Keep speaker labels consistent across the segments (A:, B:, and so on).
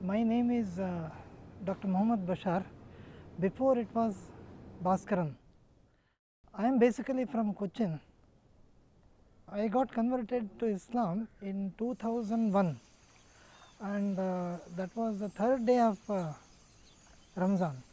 A: My name is Dr. Mohamed Bashaar. Before it was Bhaskaran. I am basically from Cochin. I got converted to Islam in 2001 and that was the third day of Ramadan.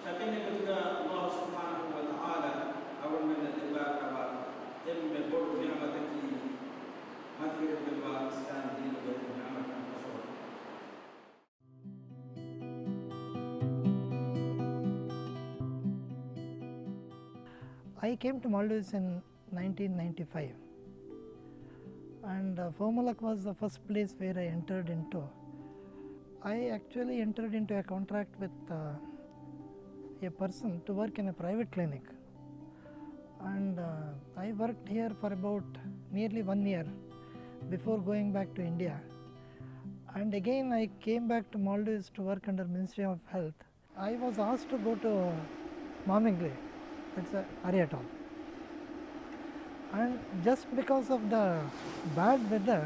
B: Lakini katika Allah subhanahu wa ta'ala awal min al-ibad kama temme bodu ni'mataki madhir bil Pakistan din wa ni'matan kasra.
A: I came to Maldives in 1995 and Formulac was the first place where I entered into. I actually entered into a contract with a person to work in a private clinic, and I worked here for about nearly 1 year before going back to India, and again I came back to Maldives to work under Ministry of Health. I was asked to go to Mohamed, it's a Ariatal, and just because of the bad weather,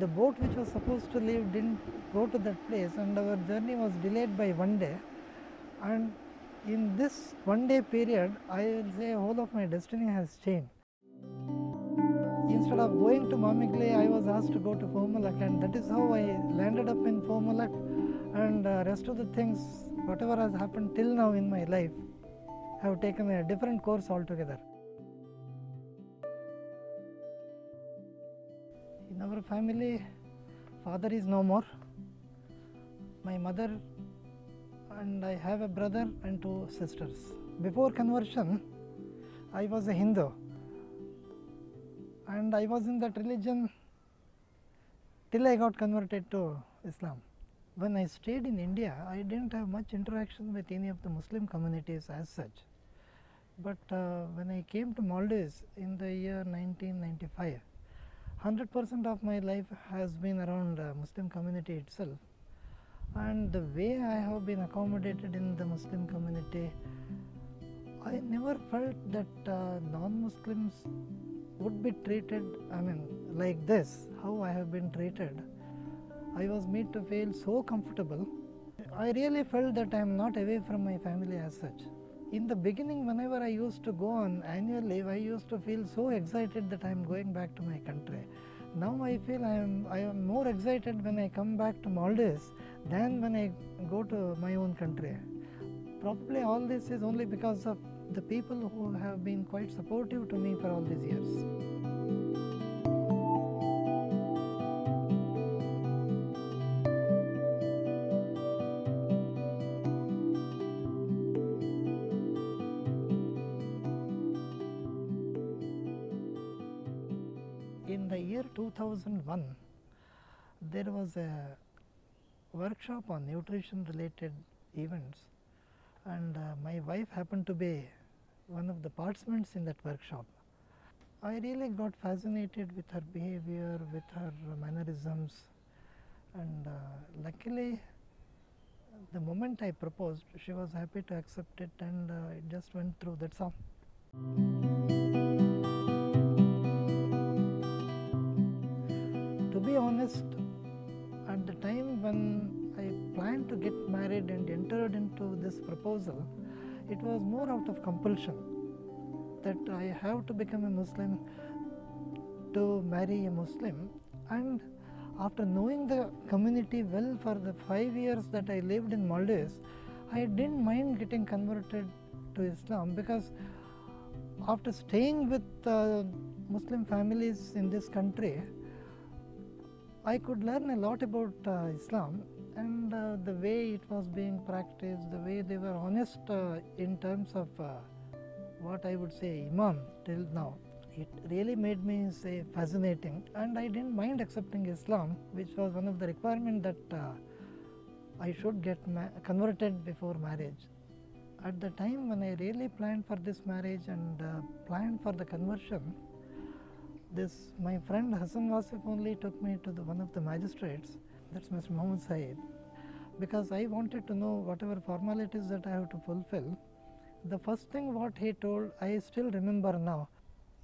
A: the boat which was supposed to leave didn't go to that place and our journey was delayed by 1 day. And in this 1 day period, I will say whole of my destiny has changed. Instead of going to Mohamed, I was asked to go to Formulac, and that is how I landed up in Formulac, and rest of the things, whatever has happened till now in my life, have taken a different course altogether. In our family, father is no more. My mother and I have a brother and 2 sisters. Before conversion, I was a Hindu and I was in that religion till I got converted to Islam. When I stayed in India, I didn't have much interaction with any of the Muslim communities as such. But when I came to Maldives in the year 1995, 100% of my life has been around Muslim community itself. And the way I have been accommodated in the Muslim community, I never felt that non-Muslims would be treated, like this, how I have been treated. I was made to feel so comfortable. I really felt that I am not away from my family as such. In the beginning, whenever I used to go on annual leave, I used to feel so excited that I am going back to my country. Now I feel I am more excited when I come back to Maldives than when I go to my own country. Probably all this is only because of the people who have been quite supportive to me for all these years. In the year 2001, there was a workshop on nutrition related events, and my wife happened to be one of the participants in that workshop. I really got fascinated with her behavior, with her mannerisms, and luckily the moment I proposed, she was happy to accept it, and it just went through, that's all. To be honest, at the time when I planned to get married and entered into this proposal, it was more out of compulsion that I have to become a Muslim to marry a Muslim. And after knowing the community well for the 5 years that I lived in Maldives, I didn't mind getting converted to Islam, because after staying with Muslim families in this country, I could learn a lot about Islam, and the way it was being practiced, the way they were honest in terms of what I would say Imam till now, it really made me say fascinating, and I didn't mind accepting Islam, which was one of the requirements that I should get converted before marriage. At the time when I really planned for this marriage and planned for the conversion, my friend Hassan Wasif only took me to one of the magistrates, that's Mr. Mohamed, because I wanted to know whatever formalities that I have to fulfill. The first thing what he told, I still remember now,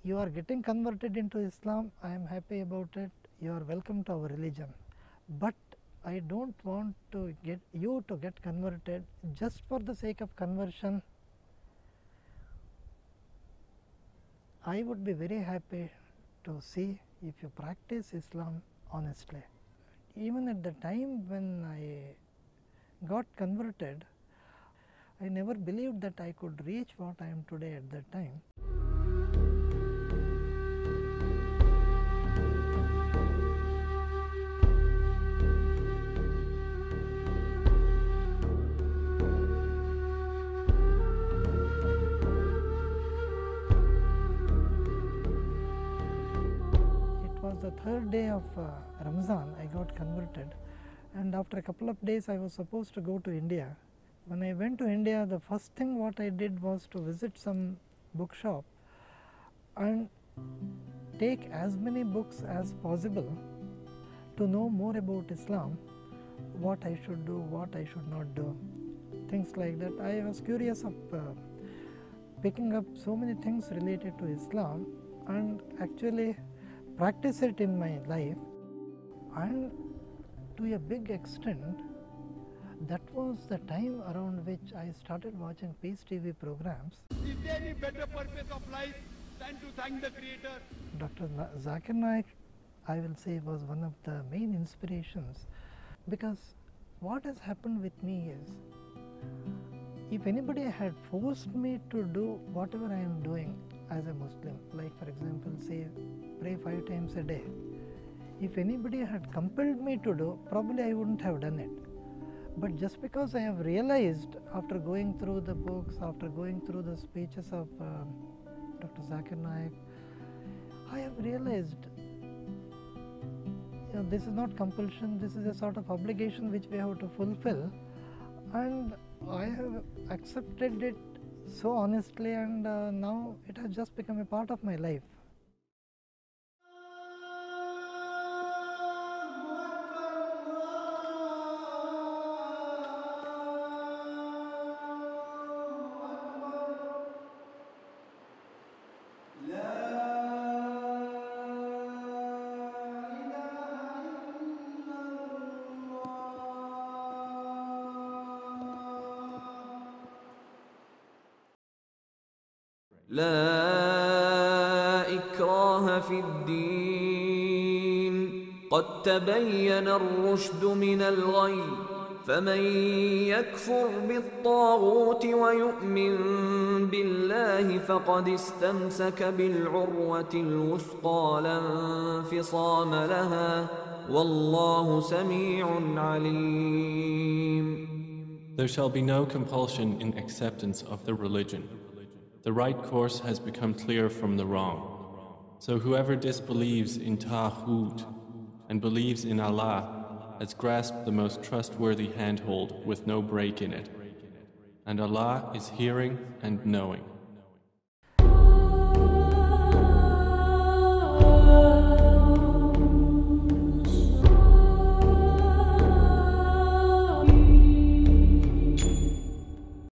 A: you are getting converted into Islam, I am happy about it, you are welcome to our religion, but I don't want to get you to get converted just for the sake of conversion. I would be very happy to see if you practice Islam honestly. Even at the time when I got converted, I never believed that I could reach what I am today at that time. The third day of Ramadan, I got converted, and after a couple of days I was supposed to go to India. When I went to India, the first thing what I did was to visit some bookshop and take as many books as possible to know more about Islam, what I should do, what I should not do, things like that. I was curious of picking up so many things related to Islam and actually practice it in my life, and to a big extent that was the time around which I started watching Peace TV programs.
C: Is there any better purpose of life than to thank the Creator?
A: Dr. Zakir Naik, I will say, was one of the main inspirations, because what has happened with me is, if anybody had forced me to do whatever I am doing as a Muslim, like for example say pray 5 times a day, if anybody had compelled me to do, probably I wouldn't have done it. But just because I have realized after going through the books, after going through the speeches of Dr. Zakir Naik, I have realized this is not compulsion, this is a sort of obligation which we have to fulfill, and I have accepted it so honestly, and now it has just become a part of my life.
D: لا إكراه في الدين قد تبين الرشد من الغي فمن يكفر بالطاغوت ويؤمن بالله فقد استمسك بالعروة الوثقى لا انفصام لها والله سميع عليم.
E: There shall be no compulsion in acceptance of the religion. The right course has become clear from the wrong. So whoever disbelieves in Taghut and believes in Allah has grasped the most trustworthy handhold with no break in it. And Allah is hearing and knowing.